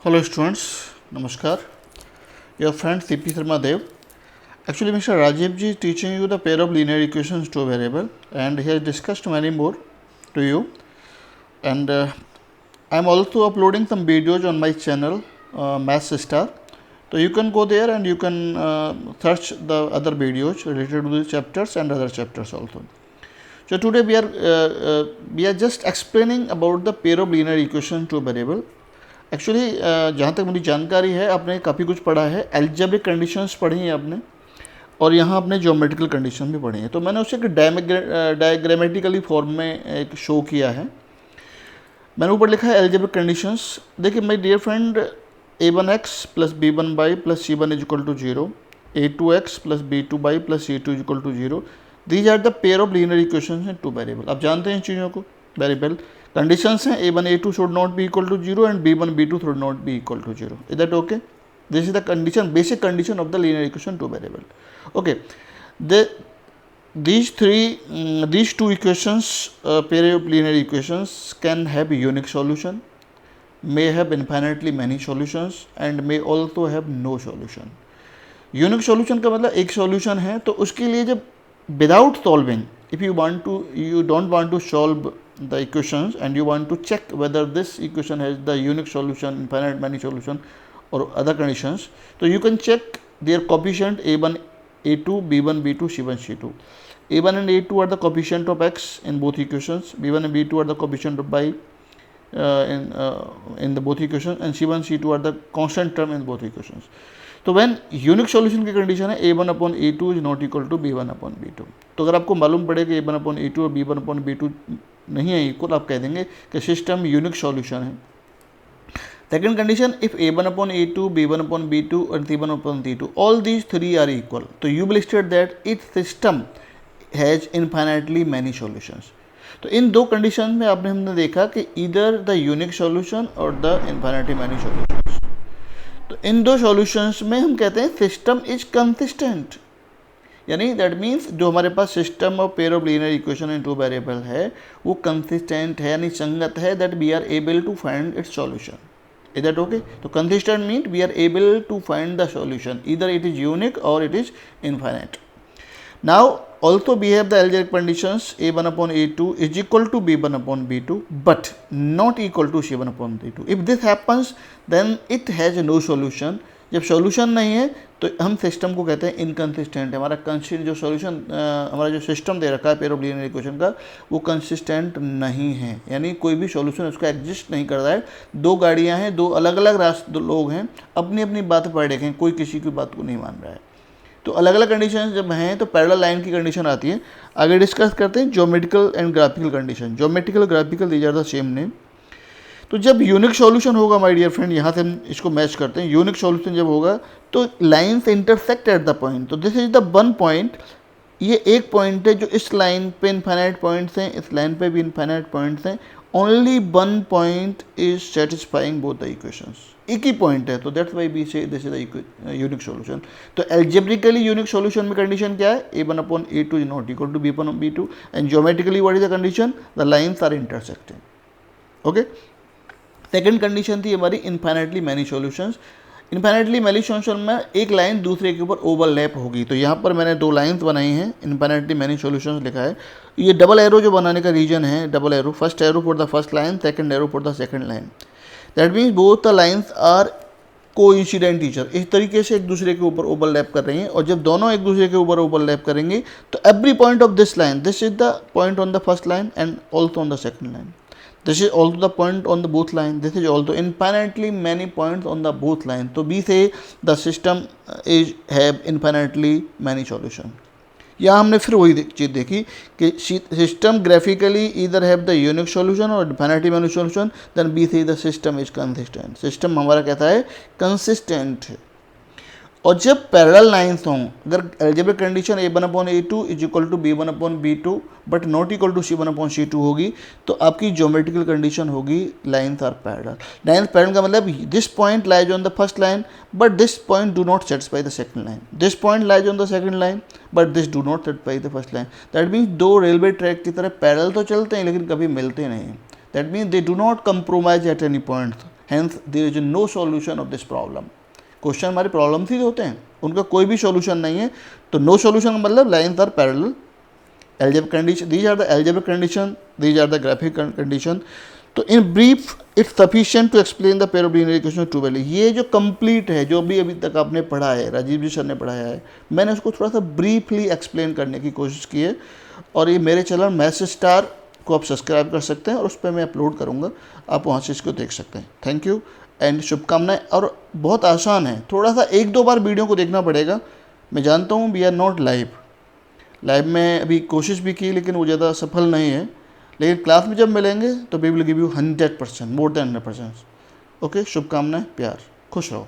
Hello students, Namaskar. Your friend C.P. Sharma Dev. Actually, Mr. Rajiv ji is teaching you the pair of linear equations to a variable, and he has discussed many more to you. And I am also uploading some videos on my channel, Maths Star. So you can go there and you can search the other videos related to these chapters and other chapters also. So today we are just explaining about the pair of linear equations to a variable. Actually जहाँ तक मेरी जानकारी है आपने काफ़ी कुछ पढ़ा है, एल्जेब्रिक कंडीशंस पढ़ी हैं आपने, और यहाँ आपने ज्योमेट्रिकल कंडीशन भी पढ़ी है। तो मैंने उसे एक डायग्रामेटिकली फॉर्म में एक शो किया है। मैंने ऊपर लिखा है एल्जेब्रिक कंडीशंस। देखिए my dear friend, a1x plus b1y plus c1 is equal to 0, a2x plus b2y plus c2 is equal to 0, these are the pair of linear equations in two variable. आप जानते हैं इन चीज़ों को, variable conditions हैं a1 a2 should not be equal to 0 and b1 b2 should not be equal to 0। Is that okay? This is the condition, basic condition of the linear equation two variable. Okay, these two equations, pair of linear equations can have unique solution, may have infinitely many solutions and may also have no solution. Unique solution का मतलब एक solution है, तो उसके लिए जब without solving, if you don't want to solve the equations and you want to check whether this equation has the unique solution, infinite many solution or other conditions, so you can check their coefficient a1 a2 b1 b2 c1 c2. a1 and a2 are the coefficient of x in both equations, b1 and b2 are the coefficient of y in the both equations, and c1 c2 are the constant term in both equations. तो when unique solution की condition है a1 upon a2 is not equal to b1 upon b2। तो अगर आपको मालूम पड़े कि a1 upon a2 और b1 अपॉन b2 नहीं है इक्वल, आप कह देंगे कि सिस्टम यूनिक सॉल्यूशन है। Second condition, if a1 upon a2 b1 upon b2 और c1 upon c2 all these three are equal, तो you will state that it system has infinitely many solutions. तो इन दो कंडीशन में हमने देखा कि इधर द यूनिक सॉल्यूशन और द इनफाइनाइटली मैनी सॉल्यूशंस। तो इन दो सॉल्यूशंस में हम कहते हैं सिस्टम इज कंसिस्टेंट, यानी दैट मीन्स जो हमारे पास system of pair of linear equation in two variable है वो कंसिस्टेंट है, यानी संगत है, that we are able to find its solution. Is that okay? तो consistent mean we are able to find the solution, either it is unique और it is infinite. Now also we have the algebraic conditions a1 upon a2 is equal to b1 upon b2 but not equal to c1 upon b2. If this happens then it has no solution. जब solution नहीं है तो हम system को कहते हैं inconsistent है। हमारा कंसिस्टेंट जो सॉल्यूशन हमारा जो सिस्टम दे रखा है पेयर ऑफ लीनियर इक्वेशन का, वो कंसिस्टेंट नहीं है, यानी कोई भी सॉल्यूशन उसका एग्जिस्ट नहीं कर रहा है। दो गाड़ियाँ हैं, दो अलग अलग लोग हैं, अपनी अपनी बात पर देखें, कोई किसी की बात को नहीं मान रहा है। तो अलग अलग कंडीशन जब हैं तो पैरेलल लाइन की कंडीशन आती है। आगे डिस्कस करते हैं geometrical and graphical condition. Geometrical graphical these are the same name. तो जब यूनिक सॉल्यूशन होगा माय डियर फ्रेंड, यहाँ से हम इसको मैच करते हैं, यूनिक सॉल्यूशन जब होगा तो lines intersect at the point. तो this is the one point, ये एक पॉइंट है जो इस लाइन पे इनफाइनाइट पॉइंट्स हैं, इस लाइन पे भी इनफाइनाइट पॉइंट्स हैं। Only one point is satisfying both the equations, एक ही पॉइंट है, तो that's why we say this is the unique solution. तो एल्जेब्रिकली यूनिक सॉल्यूशन में कंडीशन क्या है? a1 upon a2 is not equal to b1 upon b2 and geometrically what is the condition? The lines are intersecting. Okay, second condition थी हमारी infinitely many solutions. Infinitely many solution में एक line दूसरे के ऊपर overlap होगी। तो यहाँ पर मैंने दो लाइन्स बनाई हैं, इनफाइनाइटली मैनी सॉल्यूशंस लिखा है। ये डबल एरो जो बनाने का रीजन है, double arrow, first arrow for the first line, second arrow for the second line. That means both the lines are coincident teacher, इस तरीके से एक दूसरे के ऊपर ओवरलैप कर रही हैं। और जब दोनों एक दूसरे के ऊपर ओवरलैप करेंगे तो every point of this line, this is the point on the first line and also on the second line, this is also the point on the both line, this is also infinitely many points on the both line. So we say the system is have infinitely many solution. यहाँ हमने फिर वही चीज़ देखी कि system graphically इधर have the unique solution और infinity many solution, then we say the system is consistent. System हमारा कहता है कंसिस्टेंट है। और जब पैरेलल लाइन्स हों, अगर algebraic condition a1 upon a2 is equal to b1 upon b2 but not equal to c1 upon c2 होगी, तो आपकी ज्योमेट्रिकल कंडीशन होगी lines are parallel. Lines parallel का मतलब this point lies on the first line but this point do not satisfy the second line, this point lies on the second line but this do not satisfy the first line. That means दो railway track की तरह parallel तो चलते हैं लेकिन कभी मिलते नहीं। That means they do not compromise at any point, hence there is no solution of this problem. Question हमारे प्रॉब्लम ही होते हैं, उनका कोई भी सॉल्यूशन नहीं है, तो नो सॉल्यूशन मतलब lines are parallel, algebraic condition, these are the algebraic condition, these are the graphic condition। तो in brief it's sufficient to explain the pair of linear equation two value. ये जो complete है, जो भी अभी तक आपने पढ़ा है, राजीव जी सर ने पढ़ाया है, मैंने उसको थोड़ा सा ब्रीफली एक्सप्लेन करने की कोशिश की है। और ये मेरे चैनल मैथ्स स्टार को आप सब्सक्राइब कर सकते हैं और उस पर मैं अपलोड करूँगा, आप वहाँ से इसको देख सकते हैं। थैंक यू एंड शुभकामनाएं। और बहुत आसान है, थोड़ा सा 1-2 बार वीडियो को देखना पड़ेगा। मैं जानता हूँ वी आर नॉट लाइव में अभी कोशिश भी की, लेकिन वो ज़्यादा सफल नहीं है, लेकिन क्लास में जब मिलेंगे तो we will give you 100%, more than 100%। Okay, शुभकामनाएं, प्यार, खुश रहो।